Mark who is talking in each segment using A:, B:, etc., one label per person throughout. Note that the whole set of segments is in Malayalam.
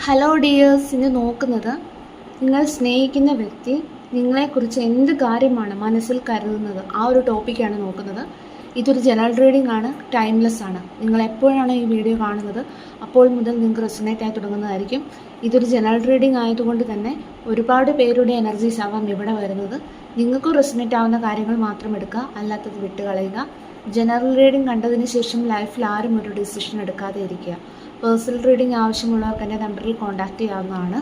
A: ഹലോ ഡിയേഴ്സ്, ഇന്ന് നോക്കുന്നത് നിങ്ങൾ സ്നേഹിക്കുന്ന വ്യക്തി നിങ്ങളെക്കുറിച്ച് എന്ത് കാര്യമാണ് മനസ്സിൽ കരുതുന്നത്. ആ ഒരു ടോപ്പിക്കാണ് നോക്കുന്നത്. ഇതൊരു ജനറൽ റീഡിംഗ് ആണ്, ടൈംലെസ് ആണ്. നിങ്ങൾ എപ്പോഴാണ് ഈ വീഡിയോ കാണുന്നത് അപ്പോൾ മുതൽ നിങ്ങൾക്ക് റെസൊനേറ്റ് ആയി തുടങ്ങുന്നതായിരിക്കും. ഇതൊരു ജനറൽ റീഡിംഗ് ആയതുകൊണ്ട് തന്നെ ഒരുപാട് പേരുടെ എനർജീസ് ആവാം ഇവിടെ വരുന്നത്. നിങ്ങൾക്ക് റെസൊനേറ്റ് ആവുന്ന കാര്യങ്ങൾ മാത്രം എടുക്കുക, അല്ലാത്തത് വിട്ടുകളയുക. ജനറൽ റീഡിംഗ് കണ്ടതിന് ശേഷം ലൈഫിൽ ആരും ഒരു ഡിസിഷൻ എടുക്കാതെ ഇരിക്കുക. പേഴ്സണൽ റീഡിംഗ് ആവശ്യമുള്ളവർക്ക് എൻ്റെ നമ്പറിൽ കോൺടാക്റ്റ് ചെയ്യാവുന്നതാണ്.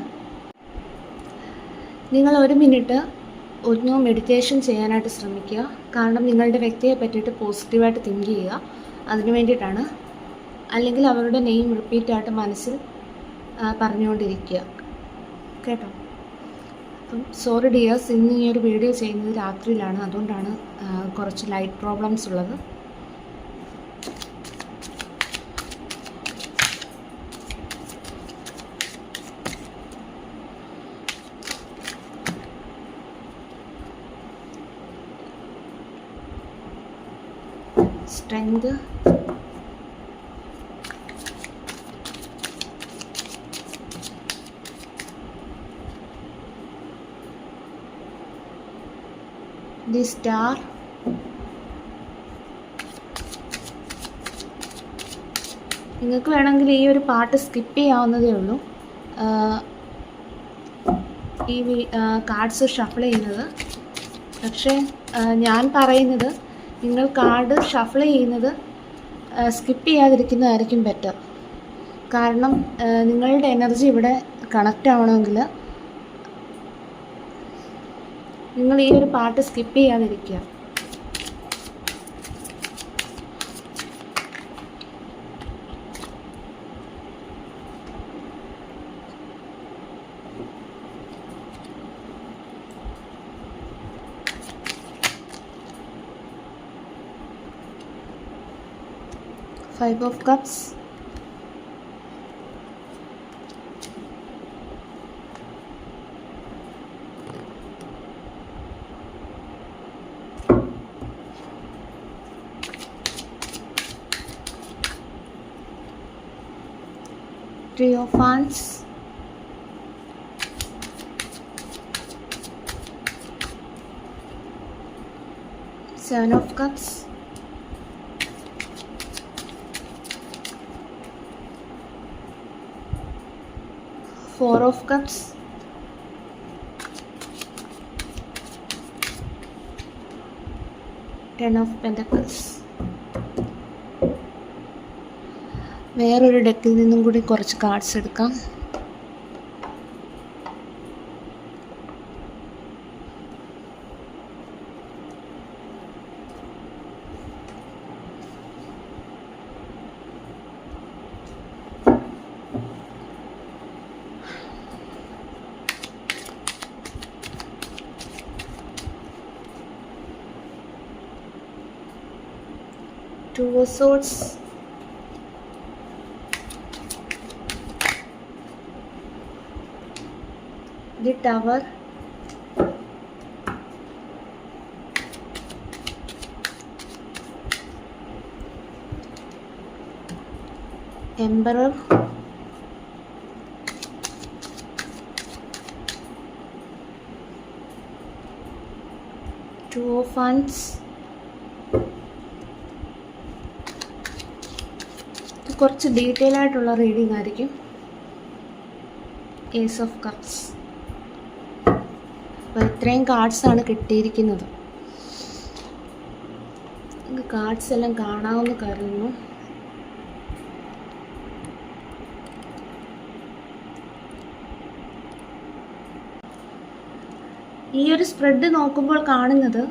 A: നിങ്ങൾ 1 മിനിറ്റ് ഒന്ന് മെഡിറ്റേഷൻ ചെയ്യാനായിട്ട് ശ്രമിക്കുക. കാരണം നിങ്ങളുടെ വ്യക്തിയെ പറ്റിയിട്ട് പോസിറ്റീവായിട്ട് തിങ്ക് ചെയ്യുക. അതിന് വേണ്ടിയിട്ടാണ്. അല്ലെങ്കിൽ അവരുടെ നെയിം റിപ്പീറ്റായിട്ട് മനസ്സിൽ പറഞ്ഞുകൊണ്ടിരിക്കുക. കേട്ടോ? അപ്പം സോറി ഡിയേഴ്സ്, ഇന്ന് ഈ ഒരു വീഡിയോ ചെയ്യുന്നത് രാത്രിയിലാണ്. അതുകൊണ്ടാണ് കുറച്ച് ലൈറ്റ് പ്രോബ്ലംസ് ഉള്ളത്. സ്ട്രെങ്ത്, ദി സ്റ്റാർ, നിങ്ങൾക്ക് വേണമെങ്കിൽ ഈ ഒരു പാട്ട് സ്കിപ്പ് ചെയ്യാവുന്നതേ ഉള്ളൂ. ഈ കാർഡ്സ് ഷഫിൾ ചെയ്യുന്നത്, പക്ഷേ ഞാൻ പറയുന്നത് നിങ്ങൾ കാർഡ് ഷഫിൾ ചെയ്യുന്നത് സ്കിപ്പ് ചെയ്യാതിരിക്കുന്നതായിരിക്കും ബെറ്റർ. കാരണം നിങ്ങളുടെ എനർജി ഇവിടെ കണക്റ്റ് ആവണമെങ്കിൽ നിങ്ങൾ ഈ ഒരു പാട്ട് സ്കിപ്പ് ചെയ്യാതിരിക്കുക. Five of Cups, Three of Wands, Seven of Cups, Four of Cups, Ten of Pentacles. വേറൊരു ഡെക്കിൽ നിന്നും കൂടി കുറച്ച് കാർഡ്സ് എടുക്കാം. Two of Swords, the Tower, Emperor, Two of Wands. കുറച്ച് ഡീറ്റെയിൽ ആയിട്ടുള്ള റീഡിംഗ് ആയിരിക്കും. Ace of cups. അപ്പോൾ ഇത്രയും കാർഡ്സാണ് കിട്ടിയിരിക്കുന്നത്. കാർഡ്സ് എല്ലാം കാണാമെന്ന് കരുതുന്നു. ഈ ഒരു സ്പ്രെഡ് നോക്കുമ്പോൾ കാണുന്നത്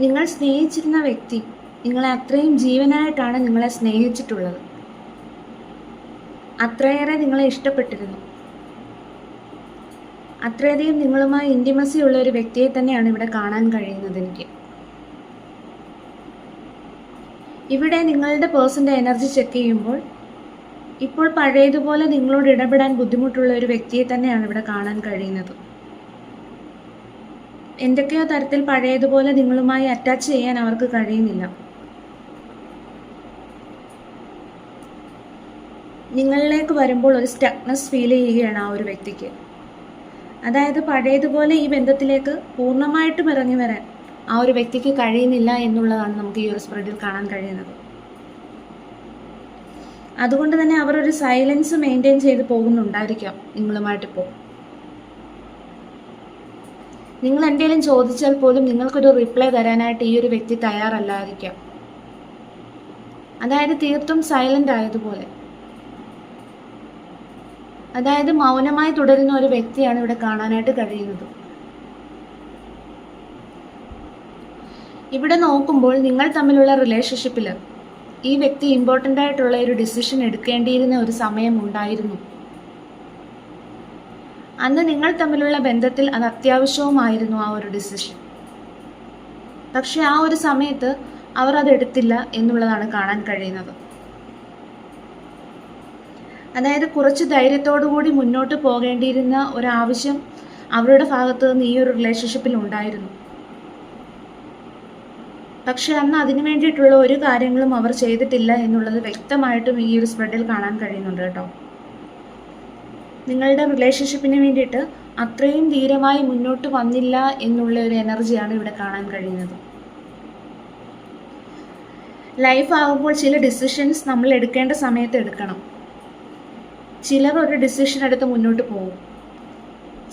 A: നിങ്ങൾ സ്നേഹിച്ചിരുന്ന വ്യക്തി നിങ്ങളെ അത്രയും ജീവനായിട്ടാണ് നിങ്ങളെ സ്നേഹിച്ചിട്ടുള്ളത്. അത്രയേറെ നിങ്ങളെ ഇഷ്ടപ്പെട്ടിരുന്നു. അത്രയധികം നിങ്ങളുമായി ഇൻറ്റിമസി ഉള്ള ഒരു വ്യക്തിയെ തന്നെയാണ് ഇവിടെ കാണാൻ കഴിയുന്നത് എനിക്ക്. ഇവിടെ നിങ്ങളുടെ പേഴ്സൻ്റെ എനർജി ചെക്ക് ചെയ്യുമ്പോൾ ഇപ്പോൾ പഴയതുപോലെ നിങ്ങളോട് ഇടപെടാൻ ബുദ്ധിമുട്ടുള്ള ഒരു വ്യക്തിയെ തന്നെയാണ് ഇവിടെ കാണാൻ കഴിയുന്നത്. എന്തൊക്കെയോ തരത്തിൽ പഴയതുപോലെ നിങ്ങളുമായി അറ്റാച്ച് ചെയ്യാൻ അവർക്ക് കഴിയുന്നില്ല. നിങ്ങളിലേക്ക് വരുമ്പോൾ ഒരു സ്റ്റക്നെസ് ഫീൽ ചെയ്യുകയാണ് ആ ഒരു വ്യക്തിക്ക്. അതായത് പഴയതുപോലെ ഈ ബന്ധത്തിലേക്ക് പൂർണ്ണമായിട്ടും ഇറങ്ങി വരാൻ ആ ഒരു വ്യക്തിക്ക് കഴിയുന്നില്ല എന്നുള്ളതാണ് നമുക്ക് ഈ ഒരു സ്പ്രെഡിൽ കാണാൻ കഴിയുന്നത്. അതുകൊണ്ട് തന്നെ അവർ ഒരു സൈലൻസ് മെയിൻറ്റെയിൻ ചെയ്ത് പോകുന്നുണ്ടായിരിക്കാം നിങ്ങളുമായിട്ടിപ്പോൾ. നിങ്ങൾ എന്തെങ്കിലും ചോദിച്ചാൽ പോലും നിങ്ങൾക്കൊരു റിപ്ലൈ തരാനായിട്ട് ഈ ഒരു വ്യക്തി തയ്യാറല്ലായിരിക്കാം. അതായത് തീർത്തും സൈലൻ്റ് ആയതുപോലെ, അതായത് മൗനമായി തുടരുന്ന ഒരു വ്യക്തിയാണ് ഇവിടെ കാണാനായിട്ട് കഴിയുന്നത്. ഇവിടെ നോക്കുമ്പോൾ നിങ്ങൾ തമ്മിലുള്ള റിലേഷൻഷിപ്പിൽ ഈ വ്യക്തി ഇമ്പോർട്ടൻ്റ് ആയിട്ടുള്ള ഒരു ഡിസിഷൻ എടുക്കേണ്ടിയിരുന്ന ഒരു സമയം ഉണ്ടായിരുന്നു. അന്ന് നിങ്ങൾ തമ്മിലുള്ള ബന്ധത്തിൽ അത് അത്യാവശ്യവുമായിരുന്നു ആ ഒരു ഡിസിഷൻ. പക്ഷെ ആ ഒരു സമയത്ത് അവർ അതെടുത്തില്ല എന്നുള്ളതാണ് കാണാൻ കഴിയുന്നത്. അതായത് കുറച്ച് ധൈര്യത്തോടു കൂടി മുന്നോട്ട് പോകേണ്ടിയിരുന്ന ഒരാവശ്യം അവരുടെ ഭാഗത്ത് നിന്ന് ഈ ഒരു റിലേഷൻഷിപ്പിൽ ഉണ്ടായിരുന്നു. പക്ഷെ അന്ന് അതിനു വേണ്ടിയിട്ടുള്ള ഒരു കാര്യങ്ങളും അവർ ചെയ്തിട്ടില്ല എന്നുള്ളത് വ്യക്തമായിട്ടും ഈ ഒരു സ്പ്രെഡിൽ കാണാൻ കഴിയുന്നുണ്ട് കേട്ടോ. നിങ്ങളുടെ റിലേഷൻഷിപ്പിന് വേണ്ടിയിട്ട് അത്രയും ധീരമായി മുന്നോട്ട് വന്നില്ല എന്നുള്ള ഒരു എനർജിയാണ് ഇവിടെ കാണാൻ കഴിയുന്നത്. ലൈഫ് ആകുമ്പോൾ ചില ഡിസിഷൻസ് നമ്മൾ എടുക്കേണ്ട സമയത്ത് എടുക്കണം. ചിലർ ഒരു ഡിസിഷൻ എടുത്ത് മുന്നോട്ട് പോകും,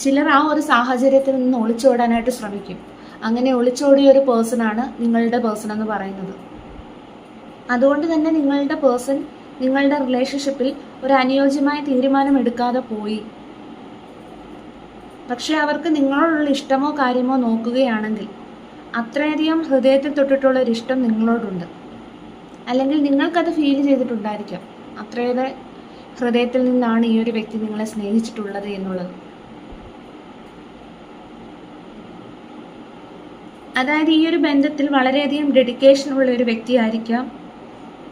A: ചിലർ ആ ഒരു സാഹചര്യത്തിൽ നിന്ന് ഒളിച്ചോടാനായിട്ട് ശ്രമിക്കും. അങ്ങനെ ഒളിച്ചോടിയ ഒരു പേഴ്സണാണ് നിങ്ങളുടെ പേഴ്സൺ എന്ന് പറയുന്നത്. അതുകൊണ്ട് തന്നെ നിങ്ങളുടെ പേഴ്സൺ നിങ്ങളുടെ റിലേഷൻഷിപ്പിൽ ഒരു അനുയോജ്യമായ തീരുമാനം എടുക്കാതെ പോയി. പക്ഷെ അവർക്ക് നിങ്ങളോടുള്ള ഇഷ്ടമോ കാര്യമോ നോക്കുകയാണെങ്കിൽ അത്രയധികം ഹൃദയത്തിൽ തൊട്ടിട്ടുള്ള ഒരു ഇഷ്ടം നിങ്ങളോടുണ്ട്. അല്ലെങ്കിൽ നിങ്ങൾക്കത് ഫീൽ ചെയ്തിട്ടുണ്ടായിരിക്കാം, അത്രയേറെ ഹൃദയത്തിൽ നിന്നാണ് ഈ ഒരു വ്യക്തി നിങ്ങളെ സ്നേഹിച്ചിട്ടുള്ളത് എന്നുള്ളത്. അതായത് ഈ ഒരു ബന്ധത്തിൽ വളരെയധികം ഡെഡിക്കേഷൻ ഉള്ള ഒരു വ്യക്തിയായിരിക്കാം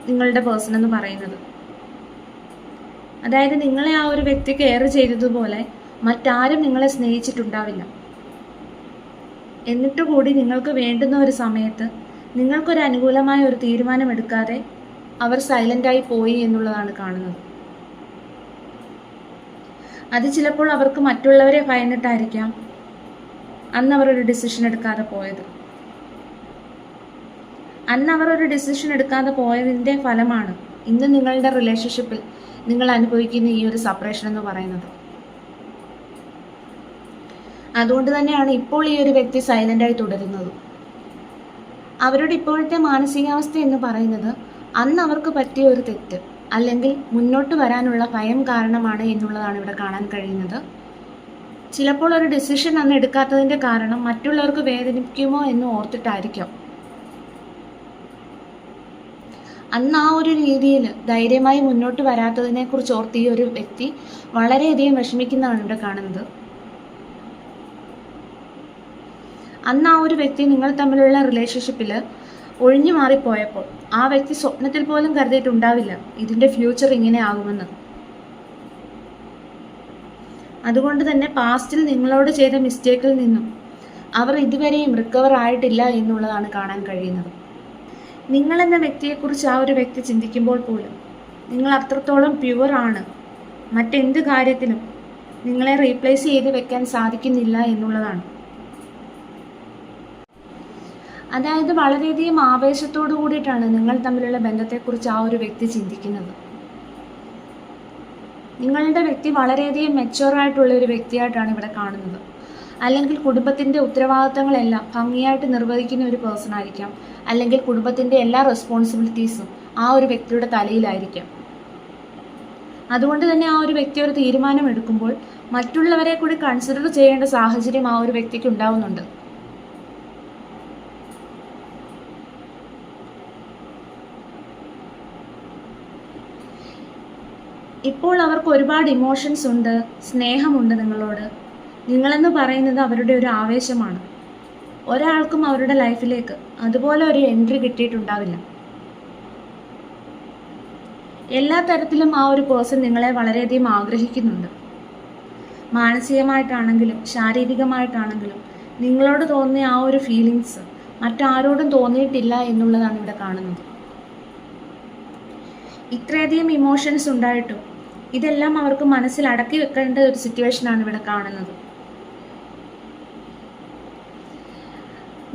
A: നിങ്ങളുടെ പേഴ്സൺ എന്ന് പറയുന്നത്. അതായത് നിങ്ങളെ ആ ഒരു വ്യക്തി കെയർ ചെയ്തതുപോലെ മറ്റാരും നിങ്ങളെ സ്നേഹിച്ചിട്ടുണ്ടാവില്ല. എന്നിട്ട് കൂടി നിങ്ങൾക്ക് വേണ്ടുന്ന ഒരു സമയത്ത് നിങ്ങൾക്കൊരു അനുകൂലമായ ഒരു തീരുമാനം എടുക്കാതെ അവർ സൈലൻ്റായി പോയി എന്നുള്ളതാണ് കാണുന്നത്. അത് ചിലപ്പോൾ അവർക്ക് മറ്റുള്ളവരെ ഭയന്നിട്ടായിരിക്കാം അന്ന് അവർ ഒരു ഡിസിഷൻ എടുക്കാതെ പോയത്. അന്ന് അവർ ഒരു ഡിസിഷൻ എടുക്കാതെ പോയതിൻ്റെ ഫലമാണ് ഇന്ന് നിങ്ങളുടെ റിലേഷൻഷിപ്പിൽ നിങ്ങൾ അനുഭവിക്കുന്ന ഈ ഒരു സെപ്പറേഷൻ എന്ന് പറയുന്നത്. അതുകൊണ്ട് തന്നെയാണ് ഇപ്പോൾ ഈ ഒരു വ്യക്തി സൈലൻ്റായി തുടരുന്നത്. അവരുടെ ഇപ്പോഴത്തെ മാനസികാവസ്ഥ എന്ന് പറയുന്നത് അന്ന് അവർക്ക് പറ്റിയ ഒരു തെറ്റ് അല്ലെങ്കിൽ മുന്നോട്ട് വരാനുള്ള ഭയം കാരണമാണ് എന്നുള്ളതാണ് ഇവിടെ കാണാൻ കഴിയുന്നത്. ചിലപ്പോൾ ഒരു ഡിസിഷൻ അന്ന് എടുക്കാത്തതിൻ്റെ കാരണം മറ്റുള്ളവർക്ക് വേദനിക്കുമോ എന്ന് ഓർത്തിട്ടായിരിക്കാം. അന്ന് ആ ഒരു രീതിയിൽ ധൈര്യമായി മുന്നോട്ട് വരാത്തതിനെക്കുറിച്ച് ഓർത്ത് ഈ ഒരു വ്യക്തി വളരെയധികം വിഷമിക്കുന്നതാണ് ഇവിടെ കാണുന്നത്. അന്ന് ആ ഒരു വ്യക്തി നിങ്ങൾ തമ്മിലുള്ള റിലേഷൻഷിപ്പിൽ ഒഴിഞ്ഞു മാറിപ്പോയപ്പോൾ ആ വ്യക്തി സ്വപ്നത്തിൽ പോലും കരുതിയിട്ടുണ്ടാവില്ല ഇതിൻ്റെ ഫ്യൂച്ചർ ഇങ്ങനെ ആകുമെന്ന്. അതുകൊണ്ട് തന്നെ പാസ്റ്റിൽ നിങ്ങളോട് ചെയ്ത മിസ്റ്റേക്കിൽ നിന്നും അവർ ഇതുവരെയും റിക്കവർ ആയിട്ടില്ല എന്നുള്ളതാണ് കാണാൻ കഴിയുന്നത്. നിങ്ങളെന്ന വ്യക്തിയെക്കുറിച്ച് ആ ഒരു വ്യക്തി ചിന്തിക്കുമ്പോൾ പോലും നിങ്ങൾ അത്രത്തോളം പ്യുവറാണ്, മറ്റെന്ത് കാര്യത്തിലും നിങ്ങളെ റീപ്ലേസ് ചെയ്ത് വെക്കാൻ സാധിക്കുന്നില്ല എന്നുള്ളതാണ്. അതായത് വളരെയധികം ആവേശത്തോടു കൂടിയിട്ടാണ് നിങ്ങൾ തമ്മിലുള്ള ബന്ധത്തെക്കുറിച്ച് ആ ഒരു വ്യക്തി ചിന്തിക്കുന്നത്. നിങ്ങളുടെ വ്യക്തി വളരെയധികം മെച്ചുവറായിട്ടുള്ള ഒരു വ്യക്തിയായിട്ടാണ് ഇവിടെ കാണുന്നത്. അല്ലെങ്കിൽ കുടുംബത്തിൻ്റെ ഉത്തരവാദിത്തങ്ങളെല്ലാം ഭംഗിയായിട്ട് നിർവഹിക്കുന്ന ഒരു പേഴ്സൺ ആയിരിക്കാം. അല്ലെങ്കിൽ കുടുംബത്തിൻ്റെ എല്ലാ റെസ്പോൺസിബിലിറ്റീസും ആ ഒരു വ്യക്തിയുടെ തലയിലായിരിക്കാം. അതുകൊണ്ട് തന്നെ ആ ഒരു വ്യക്തി ഒരു തീരുമാനം എടുക്കുമ്പോൾ മറ്റുള്ളവരെ കൂടി കൺസിഡർ ചെയ്യേണ്ട സാഹചര്യം ആ ഒരു വ്യക്തിക്ക് ഉണ്ടാവുന്നുണ്ട്. ഇപ്പോൾ അവർക്ക് ഒരുപാട് ഇമോഷൻസ് ഉണ്ട്, സ്നേഹമുണ്ട് നിങ്ങളോട്. നിങ്ങളെന്ന് പറയുന്നത് അവരുടെ ഒരു ആവേശമാണ്. ഒരാൾക്കും അവരുടെ ലൈഫിലേക്ക് അതുപോലെ ഒരു എൻട്രി കിട്ടിയിട്ടുണ്ടാവില്ല. എല്ലാ തരത്തിലും ആ ഒരു പേഴ്സൺ നിങ്ങളെ വളരെയധികം ആഗ്രഹിക്കുന്നുണ്ട്. മാനസികമായിട്ടാണെങ്കിലും ശാരീരികമായിട്ടാണെങ്കിലും നിങ്ങളോട് തോന്നിയ ആ ഒരു ഫീലിങ്സ് മറ്റാരോടും തോന്നിയിട്ടില്ല എന്നുള്ളതാണ് ഇവിടെ കാണുന്നത്. ഇത്രയധികം ഇമോഷൻസ് ഉണ്ടായിട്ടും ഇതെല്ലാം അവർക്ക് മനസ്സിൽ അടക്കി വെക്കേണ്ട ഒരു സിറ്റുവേഷനാണ് ഇവിടെ കാണുന്നത്.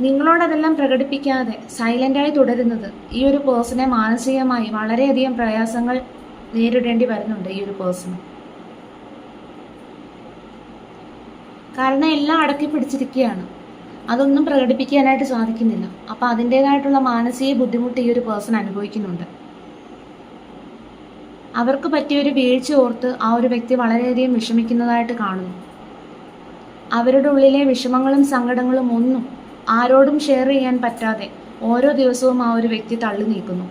A: നിങ്ങളോടതെല്ലാം പ്രകടിപ്പിക്കാതെ സൈലൻ്റായി തുടരുന്നത് ഈ ഒരു പേഴ്സണെ മാനസികമായി വളരെയധികം പ്രയാസങ്ങൾ നേരിടേണ്ടി വരുന്നുണ്ട് ഈ ഒരു പേഴ്സണ്. കാരണം എല്ലാം അടക്കി പിടിച്ചിരിക്കുകയാണ്, അതൊന്നും പ്രകടിപ്പിക്കാനായിട്ട് സാധിക്കുന്നില്ല. അപ്പോൾ അതിൻ്റേതായിട്ടുള്ള മാനസിക ബുദ്ധിമുട്ട് ഈ ഒരു പേഴ്സൺ അനുഭവിക്കുന്നുണ്ട്. അവർക്ക് പറ്റിയൊരു വീഴ്ച ഓർത്ത് ആ ഒരു വ്യക്തി വളരെയധികം വിഷമിക്കുന്നതായിട്ട് കാണുന്നു. അവരുടെ ഉള്ളിലെ വിഷമങ്ങളും സങ്കടങ്ങളും ഒന്നും ആരോടും ഷെയർ ചെയ്യാൻ പറ്റാതെ ഓരോ ദിവസവും ആ ഒരു വ്യക്തി തള്ളി നീക്കുന്നു.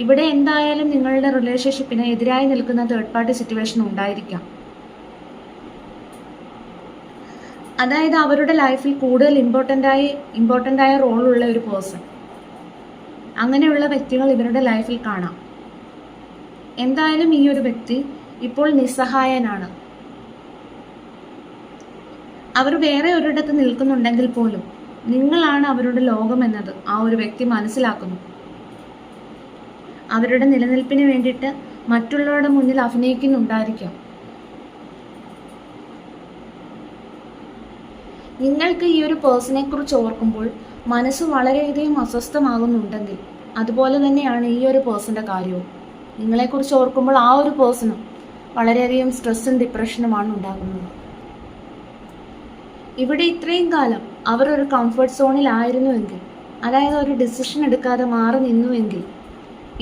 A: ഇവിടെ എന്തായാലും നിങ്ങളുടെ റിലേഷൻഷിപ്പിന് എതിരായി നിൽക്കുന്ന തേർഡ് പാർട്ടി സിറ്റുവേഷൻ ഉണ്ടായിരിക്കാം. അതായത് അവരുടെ ലൈഫിൽ കൂടുതൽ ഇമ്പോർട്ടൻ്റ് ആയ റോളുള്ള ഒരു പേഴ്സൺ, അങ്ങനെയുള്ള വ്യക്തികൾ ഇവരുടെ ലൈഫിൽ കാണാം. എന്തായാലും ഈ ഒരു വ്യക്തി ഇപ്പോൾ നിസ്സഹായനാണ്. അവർ വേറെ ഒരിടത്ത് നിൽക്കുന്നുണ്ടെങ്കിൽ പോലും നിങ്ങളാണ് അവരുടെ ലോകമെന്നത് ആ ഒരു വ്യക്തി മനസ്സിലാക്കുന്നു. അവരുടെ നിലനിൽപ്പിന് വേണ്ടിയിട്ട് മറ്റുള്ളവരുടെ മുന്നിൽ അഭിനയിക്കുന്നുണ്ടായിരിക്കാം. നിങ്ങൾക്ക് ഈ ഒരു പേഴ്സണെ കുറിച്ച് ഓർക്കുമ്പോൾ മനസ്സ് വളരെയധികം അസ്വസ്ഥമാകുന്നുണ്ടെങ്കിൽ അതുപോലെ തന്നെയാണ് ഈ ഒരു പേഴ്സൻ്റെ കാര്യവും. നിങ്ങളെക്കുറിച്ച് ഓർക്കുമ്പോൾ ആ ഒരു പേഴ്സണും വളരെയധികം സ്ട്രെസ്സും ഡിപ്രഷനുമാണ് ഉണ്ടാകുന്നത്. ഇവിടെ ഇത്രയും കാലം അവർ ഒരു കംഫർട്ട് സോണിലായിരുന്നുവെങ്കിൽ, അതായത് ഒരു ഡിസിഷൻ എടുക്കാതെ മാറി നിന്നുവെങ്കിൽ,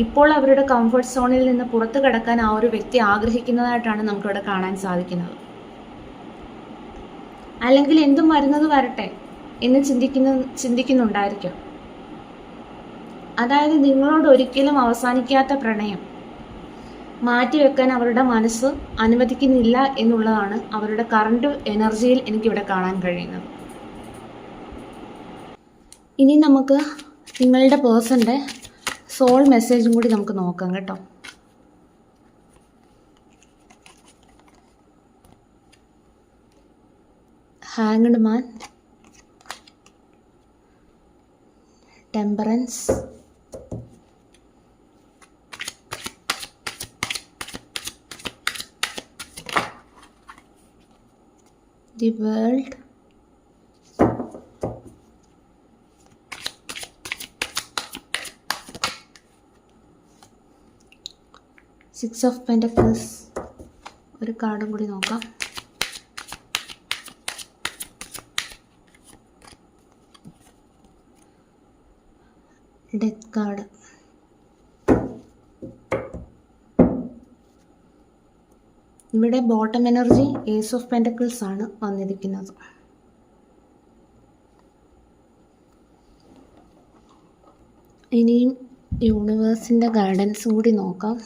A: ഇപ്പോൾ അവരുടെ കംഫർട്ട് സോണിൽ നിന്ന് പുറത്തു കടക്കാൻ ആ ഒരു വ്യക്തി ആഗ്രഹിക്കുന്നതായിട്ടാണ് നമുക്കിവിടെ കാണാൻ സാധിക്കുന്നത്. അല്ലെങ്കിൽ എന്തും വരുന്നത് വരട്ടെ എന്ന് ചിന്തിക്കുന്നുണ്ടായിരിക്കാം. അതായത് നിങ്ങളോട് ഒരിക്കലും അവസാനിക്കാത്ത പ്രണയം മാറ്റിവെക്കാൻ അവരുടെ മനസ്സ് അനുവദിക്കുന്നില്ല എന്നുള്ളതാണ് അവരുടെ കറണ്ട് എനർജിയിൽ എനിക്കിവിടെ കാണാൻ കഴിയുന്നത്. ഇനി നമുക്ക് നിങ്ങളുടെ പേഴ്സൻ്റെ സോൾ മെസ്സേജും കൂടി നമുക്ക് നോക്കാം കേട്ടോ. Hanged man, temperance, the world, Six of Pentacles. ഒരു കാർഡും കൂടി നോക്കാം. Death card. ഇവിടെ bottom energy ace of pentacles ആണ് വന്നിരിക്കുന്നത്. ഇനിയും യൂണിവേഴ്സിൻ്റെ ഗൈഡൻസും കൂടി നോക്കാം.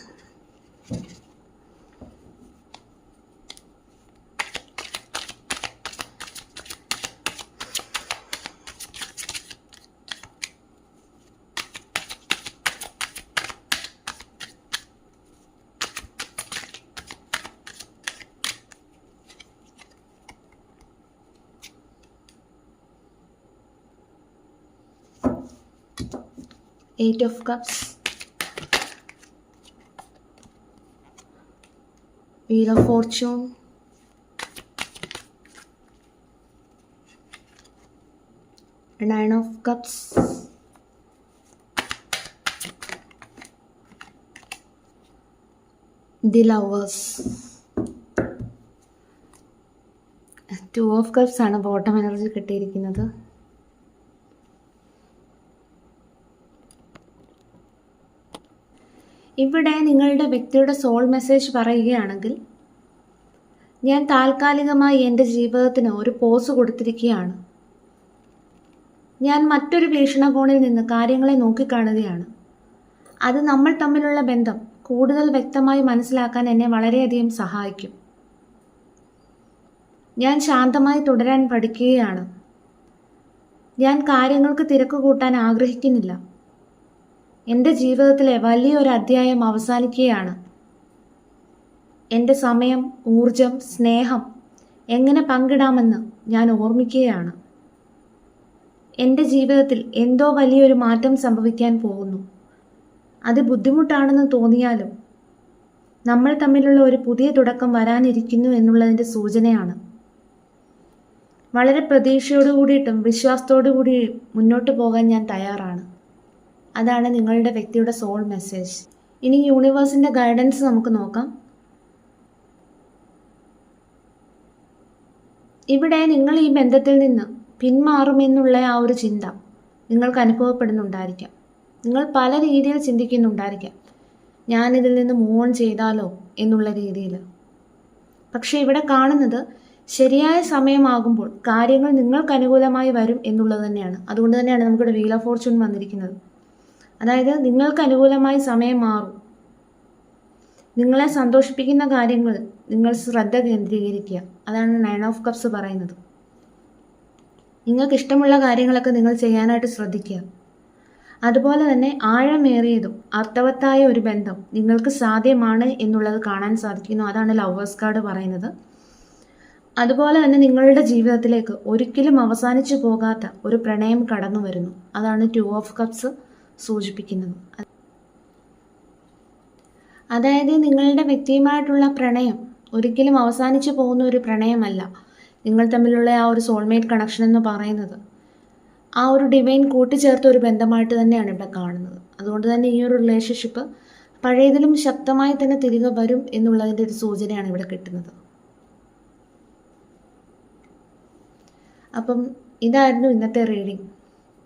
A: Eight of Cups, Wheel of Fortune, Nine of Cups, The Lovers. Two of Cups ആണ് ബോട്ടം എനർജി കിട്ടിയിരിക്കുന്നത്. ഇവിടെ നിങ്ങളുടെ വ്യക്തിയുടെ സോൾ മെസ്സേജ് പറയുകയാണെങ്കിൽ, ഞാൻ താൽക്കാലികമായി എൻ്റെ ജീവിതത്തിന് ഒരു പോസ് കൊടുത്തിരിക്കുകയാണ്. ഞാൻ മറ്റൊരു വീക്ഷണകോണിൽ നിന്ന് കാര്യങ്ങളെ നോക്കിക്കാണുകയാണ്. അത് നമ്മൾ തമ്മിലുള്ള ബന്ധം കൂടുതൽ വ്യക്തമായി മനസ്സിലാക്കാൻ എന്നെ വളരെയധികം സഹായിക്കും. ഞാൻ ശാന്തമായി തുടരാൻ പഠിക്കുകയാണ്. ഞാൻ കാര്യങ്ങൾക്ക് തിരക്ക് കൂട്ടാൻ ആഗ്രഹിക്കുന്നില്ല. എൻ്റെ ജീവിതത്തിലെ വലിയൊരു അധ്യായം അവസാനിക്കുകയാണ്. എൻ്റെ സമയം, ഊർജം, സ്നേഹം എങ്ങനെ പങ്കിടാമെന്ന് ഞാൻ ഓർമ്മിക്കുകയാണ്. എൻ്റെ ജീവിതത്തിൽ എന്തോ വലിയൊരു മാറ്റം സംഭവിക്കാൻ പോകുന്നു. അത് ബുദ്ധിമുട്ടാണെന്ന് തോന്നിയാലും നമ്മൾ തമ്മിലുള്ള ഒരു പുതിയ തുടക്കം വരാനിരിക്കുന്നു എന്നുള്ളതിൻ്റെ സൂചനയാണ്. വളരെ പ്രതീക്ഷയോട് കൂടിയിട്ടും വിശ്വാസത്തോടു കൂടി മുന്നോട്ട് പോകാൻ ഞാൻ തയ്യാറാണ്. അതാണ് നിങ്ങളുടെ വ്യക്തിയുടെ സോൾ മെസ്സേജ്. ഇനി യൂണിവേഴ്സിൻ്റെ ഗൈഡൻസ് നമുക്ക് നോക്കാം. ഇവിടെ നിങ്ങൾ ഈ ബന്ധത്തിൽ നിന്ന് പിന്മാറുമെന്നുള്ള ആ ഒരു ചിന്ത നിങ്ങൾക്ക് അനുഭവപ്പെടുന്നുണ്ടായിരിക്കാം. നിങ്ങൾ പല രീതിയിൽ ചിന്തിക്കുന്നുണ്ടായിരിക്കാം, ഞാനിതിൽ നിന്ന് മൂവ് ഓൺ ചെയ്താലോ എന്നുള്ള രീതിയിൽ. പക്ഷേ ഇവിടെ കാണുന്നത് ശരിയായ സമയമാകുമ്പോൾ കാര്യങ്ങൾ നിങ്ങൾക്ക് അനുകൂലമായി വരും എന്നുള്ളത് തന്നെയാണ്. അതുകൊണ്ട് തന്നെയാണ് നമുക്കിവിടെ വീൽ ഓഫ് ഫോർച്യൂൺ വന്നിരിക്കുന്നത്. അതായത് നിങ്ങൾക്ക് അനുകൂലമായി സമയം മാറും. നിങ്ങളെ സന്തോഷിപ്പിക്കുന്ന കാര്യങ്ങൾ നിങ്ങൾ ശ്രദ്ധ കേന്ദ്രീകരിക്കുക. അതാണ് 9 ഓഫ് കപ്സ് പറയുന്നത്. നിങ്ങൾക്ക് ഇഷ്ടമുള്ള കാര്യങ്ങളൊക്കെ നിങ്ങൾ ചെയ്യാനായിട്ട് ശ്രദ്ധിക്കുക. അതുപോലെ തന്നെ ആഴമേറിയതും അർത്ഥവത്തായ ഒരു ബന്ധം നിങ്ങൾക്ക് സാധ്യമാണ് എന്നുള്ളത് കാണാൻ സാധിക്കുന്നു. അതാണ് ലവേഴ്സ് കാർഡ് പറയുന്നത്. അതുപോലെ തന്നെ നിങ്ങളുടെ ജീവിതത്തിലേക്ക് ഒരിക്കലും അവസാനിച്ചു പോകാത്ത ഒരു പ്രണയം കടന്നു വരുന്നു. അതാണ് 2 ഓഫ് കപ്സ് സൂചിപ്പിക്കുന്നത്. അതായത് നിങ്ങളുടെ വ്യക്തിയുമായിട്ടുള്ള പ്രണയം ഒരിക്കലും അവസാനിച്ചു പോകുന്ന ഒരു പ്രണയമല്ല. നിങ്ങൾ തമ്മിലുള്ള ആ ഒരു സോൾമേറ്റ് കണക്ഷൻ എന്ന് പറയുന്നത് ആ ഒരു ഡിവൈൻ കൂട്ടിച്ചേർത്ത ഒരു ബന്ധമായിട്ട് തന്നെയാണ് ഇവിടെ കാണുന്നത്. അതുകൊണ്ട് തന്നെ ഈ ഒരു റിലേഷൻഷിപ്പ് പഴയതിലും ശക്തമായി തന്നെ തിരികെ വരും എന്നുള്ളതിൻ്റെ ഒരു സൂചനയാണ് ഇവിടെ കിട്ടുന്നത്. അപ്പം ഇതായിരുന്നു ഇന്നത്തെ റീഡിംഗ്.